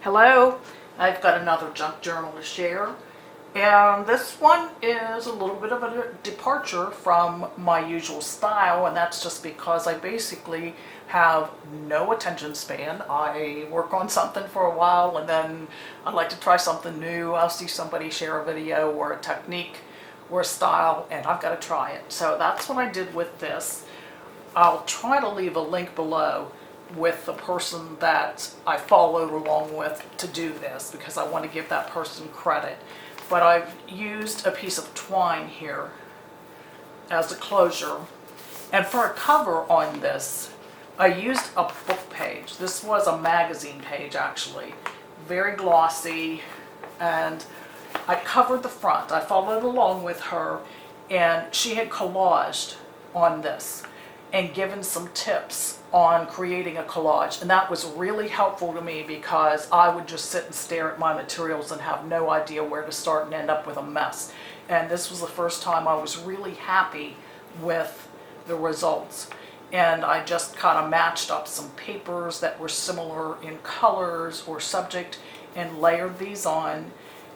Hello, I've got another junk journal to share, and this one is a little bit of a departure from my usual style, and that's just because I basically have no attention span. I work on something for a while and then I'd like to try something new. I'll see somebody share a video or a technique or a style and I've got to try it. So that's what I did with this. I'll try to leave a link below with the person that I followed along with to do this because I want to give that person credit. But I've used a piece of twine here as a closure. And for a cover on this, I used a book page. This was a magazine page actually, very glossy, and I covered the front. I followed along with her and she had collaged on this and given some tips on creating a collage, and that was really helpful to me because I would just sit and stare at my materials and have no idea where to start and end up with a mess. And this was the first time I was really happy with the results. And I just kind of matched up some papers that were similar in colors or subject and layered these on,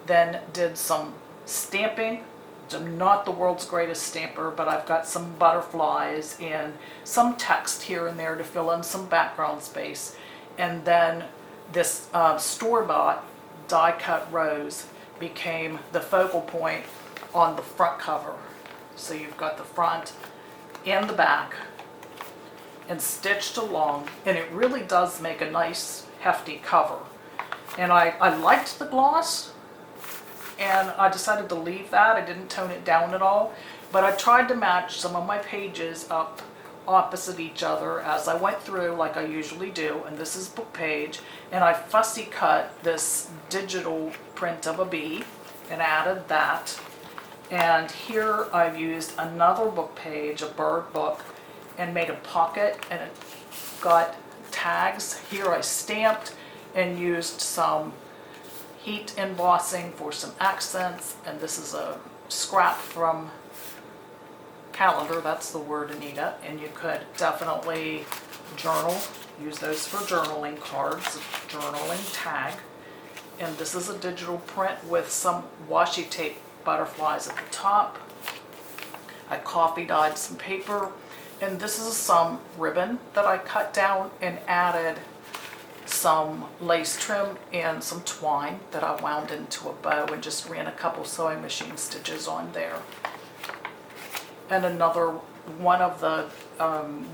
then did some stamping. I'm not the world's greatest stamper, but I've got some butterflies and some text here and there to fill in some background space. And then this store-bought die-cut rose became the focal point on the front cover. So you've got the front and the back and stitched along, and it really does make a nice hefty cover. And I liked the gloss, and I decided to leave that. I didn't tone it down at all, but I tried to match some of my pages up opposite each other as I went through like I usually do. And this is book page, and I fussy cut this digital print of a bee and added that. And here I've used another book page, a bird book, and made a pocket, and it got tags. Here I stamped and used some heat embossing for some accents, and this is a scrap from calendar, that's the word, Anita, and you could definitely journal, use those for journaling cards, journaling tag. And this is a digital print with some washi tape butterflies at the top. I coffee dyed some paper, and this is some ribbon that I cut down and added some lace trim and some twine that I wound into a bow and just ran a couple sewing machine stitches on there. And another one of the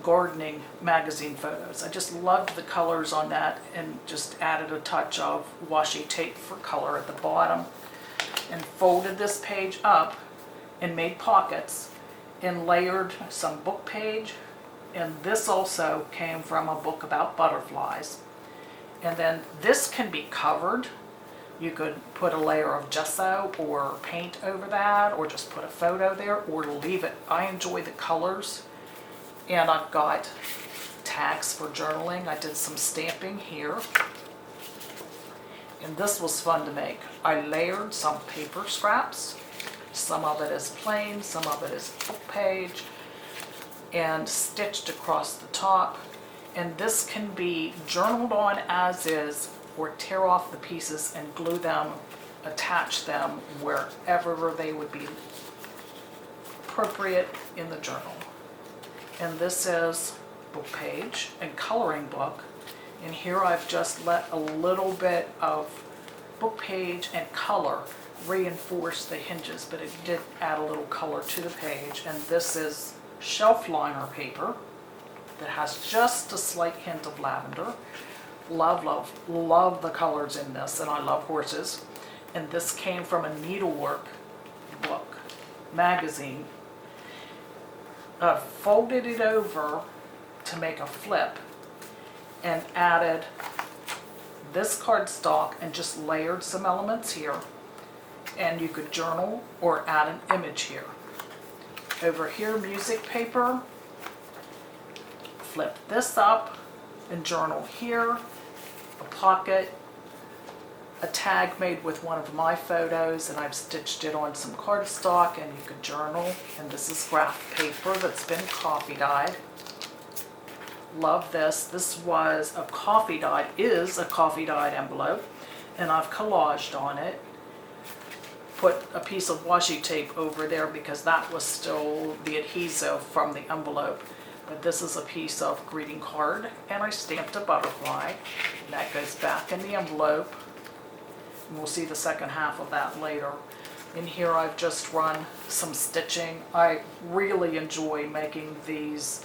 gardening magazine photos. I just loved the colors on that and just added a touch of washi tape for color at the bottom, and folded this page up and made pockets and layered some book page. And this also came from a book about butterflies. And then this can be covered. You could put a layer of gesso or paint over that, or just put a photo there, or leave it. I enjoy the colors. And I've got tags for journaling. I did some stamping here. And this was fun to make. I layered some paper scraps. Some of it is plain, some of it is book page, and stitched across the top. And this can be journaled on as is, or tear off the pieces and glue them, attach them wherever they would be appropriate in the journal. And this is book page and coloring book. And here I've just let a little bit of book page and color reinforce the hinges, but it did add a little color to the page. And this is shelf liner paper that has just a slight hint of lavender. Love, love, love the colors in this, and I love horses. And this came from a needlework book, magazine. Folded it over to make a flip and added this cardstock and just layered some elements here. And you could journal or add an image here. Over here, music paper. Flip this up and journal here. A pocket, a tag made with one of my photos, and I've stitched it on some cardstock, and you could journal. And this is graph paper that's been coffee dyed. Love this. This was a is a coffee dyed envelope, and I've collaged on it. Put a piece of washi tape over there because that was still the adhesive from the envelope. But this is a piece of greeting card, and I stamped a butterfly. And that goes back in the envelope. And we'll see the second half of that later. In here I've just run some stitching. I really enjoy making these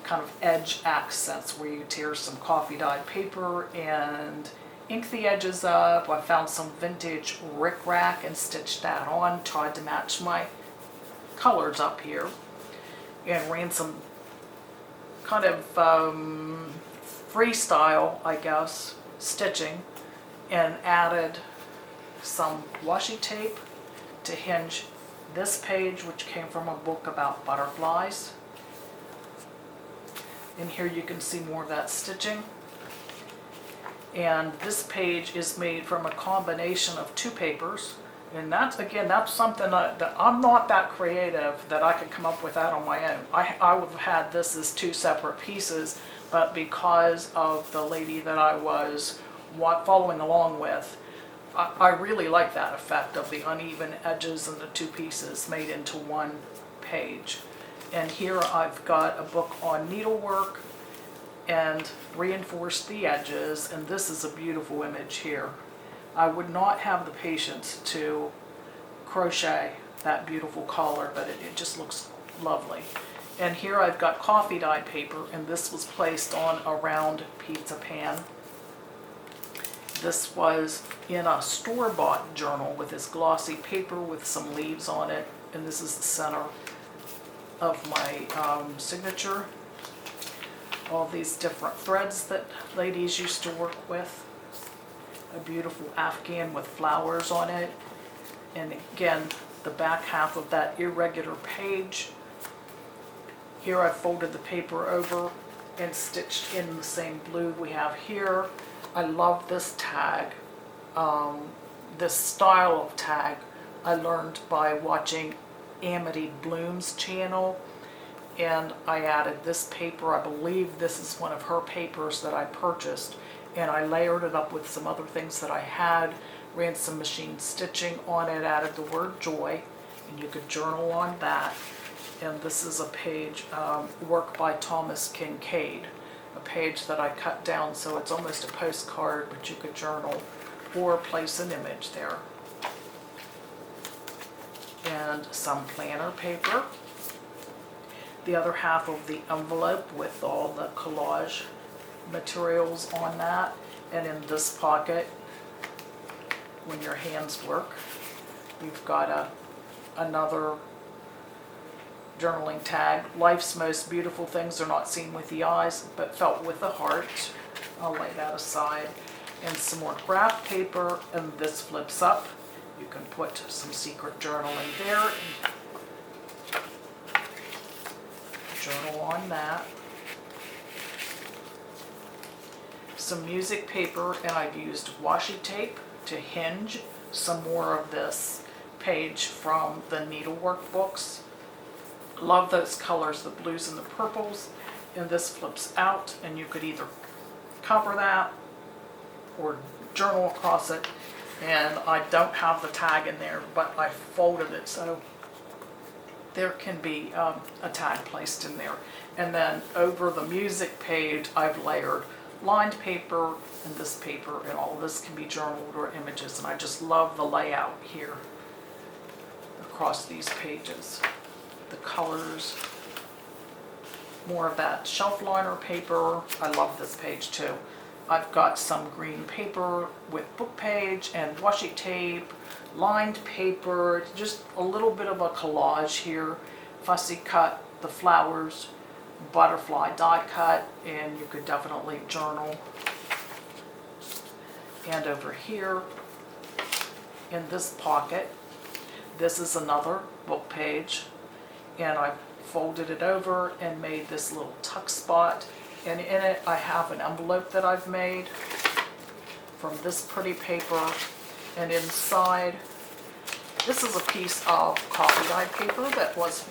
kind of edge accents where you tear some coffee dyed paper and ink the edges up. I found some vintage rickrack and stitched that on, tried to match my colors up here, and ran some kind of freestyle, I guess, stitching, and added some washi tape to hinge this page, which came from a book about butterflies. In here you can see more of that stitching. And this page is made from a combination of two papers. And that's, again, that's something that I'm not that creative that I could come up with that on my own. I would have had this as two separate pieces, but because of the lady that I was following along with, I really like that effect of the uneven edges and the two pieces made into one page. And here I've got a book on needlework and reinforced the edges, and this is a beautiful image here. I would not have the patience to crochet that beautiful collar, but it just looks lovely. And here I've got coffee dyed paper, and this was placed on a round pizza pan. This was in a store-bought journal with this glossy paper with some leaves on it, and this is the center of my signature. All these different threads that ladies used to work with. A beautiful Afghan with flowers on it. And again, the back half of that irregular page. Here I folded the paper over and stitched in the same blue we have here. I love this tag. This style of tag I learned by watching Amity Bloom's channel, and I added this paper. I believe this is one of her papers that I purchased, and I layered it up with some other things that I had, ran some machine stitching on it, added the word Joy, and you could journal on that. And this is a page, work by Thomas Kincaid, a page that I cut down so it's almost a postcard, but you could journal or place an image there. And some planner paper. The other half of the envelope with all the collage materials on that. And in this pocket, when your hands work, you've got another journaling tag. Life's most beautiful things are not seen with the eyes, but felt with the heart. I'll lay that aside. And some more graph paper, and this flips up. You can put some secret journaling there. Journal on that. Some music paper, and I've used washi tape to hinge some more of this page from the needlework books. Love those colors, the blues and the purples. And this flips out, and you could either cover that or journal across it. And I don't have the tag in there, but I folded it so there can be a tag placed in there. And then over the music page, I've layered lined paper and this paper, and all of this can be journaled or images. And I just love the layout here across these pages. The colors, more of that shelf liner paper. I love this page too. I've got some green paper with book page and washi tape, lined paper, just a little bit of a collage here. Fussy cut, the flowers, butterfly die cut, and you could definitely journal. And over here in this pocket, this is another book page, and I folded it over and made this little tuck spot. And in it I have an envelope that I've made from this pretty paper, and inside this is a piece of coffee dyed paper that was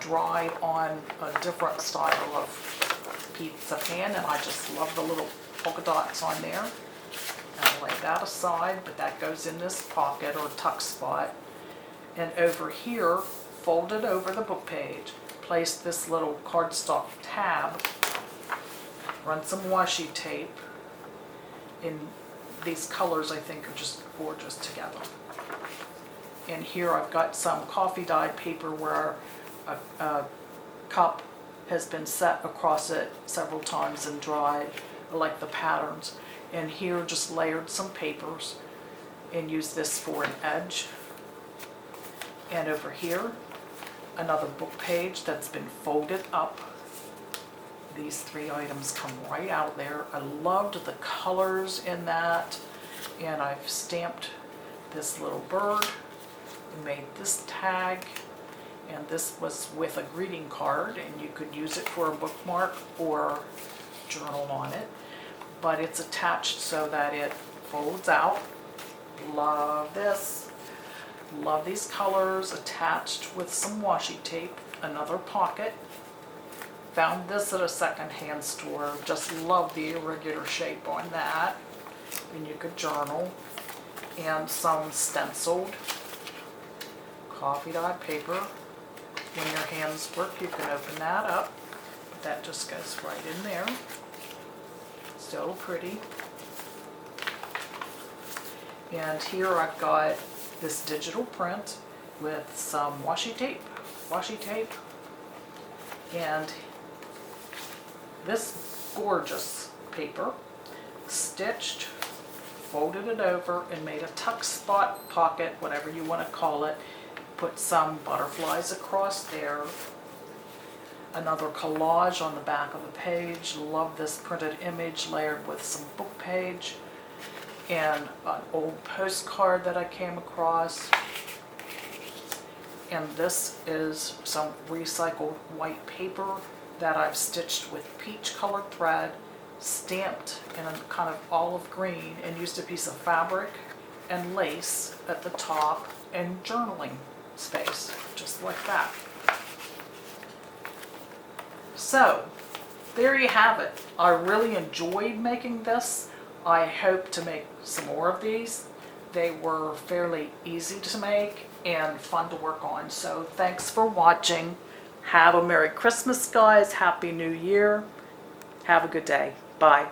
dried on a different style of pizza pan, and I just love the little polka dots on there. I'll lay that aside, but that goes in this pocket or tuck spot. And over here, folded over the book page, place this little cardstock tab, run some washi tape. In these colors, I think, are just gorgeous together. And here I've got some coffee dyed paper where a cup has been set across it several times and dried. I like the patterns. And here just layered some papers and used this for an edge. And over here, another book page that's been folded up. These three items come right out there. I loved the colors in that. And I've stamped this little bird and made this tag. And this was with a greeting card, and you could use it for a bookmark or journal on it. But it's attached so that it folds out. Love this. Love these colors, attached with some washi tape. Another pocket. Found this at a secondhand store. Just love the irregular shape on that. And you could journal. And some stenciled coffee dyed paper. When your hands work, you can open that up. That just goes right in there. So pretty. And here I've got this digital print with some washi tape, and this gorgeous paper, stitched, folded it over, and made a tuck spot pocket, whatever you want to call it. Put some butterflies across there. Another collage on the back of the page. Love this printed image layered with some book page. And an old postcard that I came across. And this is some recycled white paper that I've stitched with peach colored thread, stamped in a kind of olive green, and used a piece of fabric and lace at the top and journaling space, just like that. So, there you have it. I really enjoyed making this. I hope to make some more of these. They were fairly easy to make and fun to work on. So thanks for watching. Have a Merry Christmas, guys. Happy New Year. Have a good day. Bye.